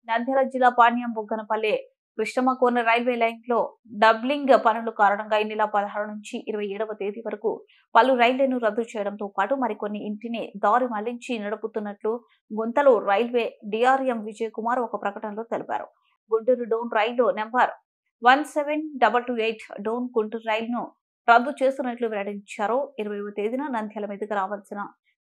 నంద్యాల జిల్లా Panyam బుగ్గనపల్లి కృష్ణమకోన railway line లో doubling పనుల కారణంగా ఈ నెల 16 నుంచి 27వ తేదీ వరకు పలు రైళ్లను రద్దు చేయడంతో పాటు మరికొన్ని ఇంటిని దారి మళ్లించి నడుపుతున్నట్లు గుంతలు రైల్వే డిఆర్ఎం విజయ్ కుమార్ ఒక ప్రకటనలో తెలిపారు. గుంటూరు డౌన్ రైలు నెంబర్ 17228 డౌన్ గుంటూరు రైలును రద్దు చేస్తున్నట్లు వెల్లడించారు. 20వ తేదీన నంద్యాల మీదుగా రావాల్సిన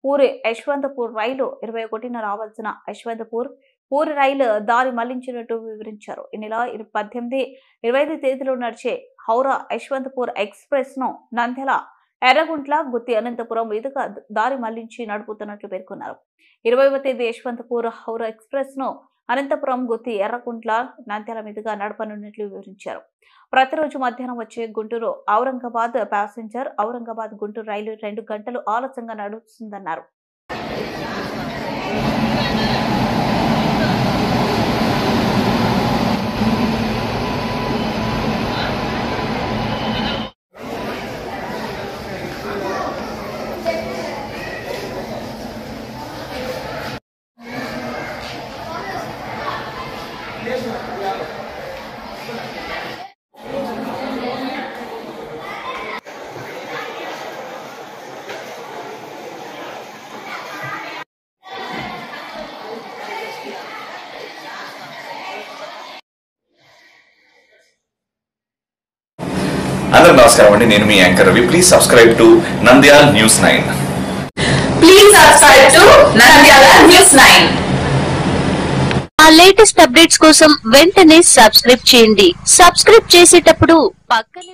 పూరి యశ్వంతపూర్ రైలు 21న రావాల్సిన యశ్వంతపూర్ పూరి రైలు దారి మళ్లించినట్టు వివరించారు. ఈ నెల 18, 25 తేదీలో నడిచే హౌరా యశ్వంతపూర్ ఎక్స్ప్రెస్ ను నంద్యాల ఎర్రగుంట్ల గుత్తి అనంతపురం మీదుగా దారి మళ్లించి నడుపుతున్నట్లు పేర్కొన్నారు. 20వ తేదీ యశ్వంతపూర్ హౌరా ఎక్స్ప్రెస్ ను అనంతపురం గుత్తి ఎర్రగుంట్ల నంద్యాల మీదుగా నడపనున్నట్లు వివరించారు. ప్రతిరోజు మధ్యాహ్నం వచ్చే గుంటూరు ఔరంగాబాద్ ప్యాసింజర్ ఔరంగాబాద్ గుంటూరు రైలు 2 గంటలు ఆలస్యంగా నడుస్తుందన్నారు. అందరూ నమస్కారం అండి. నేను మీ anchor Ravi. Please subscribe to Nandyal news 9. Please subscribe to Nandyal news 9. ఆ లేటెస్ట్ అప్డేట్స్ కోసం వెంటనే సబ్స్క్రైబ్ చేయండి. సబ్స్క్రైబ్ చేసేటప్పుడు పక్కనే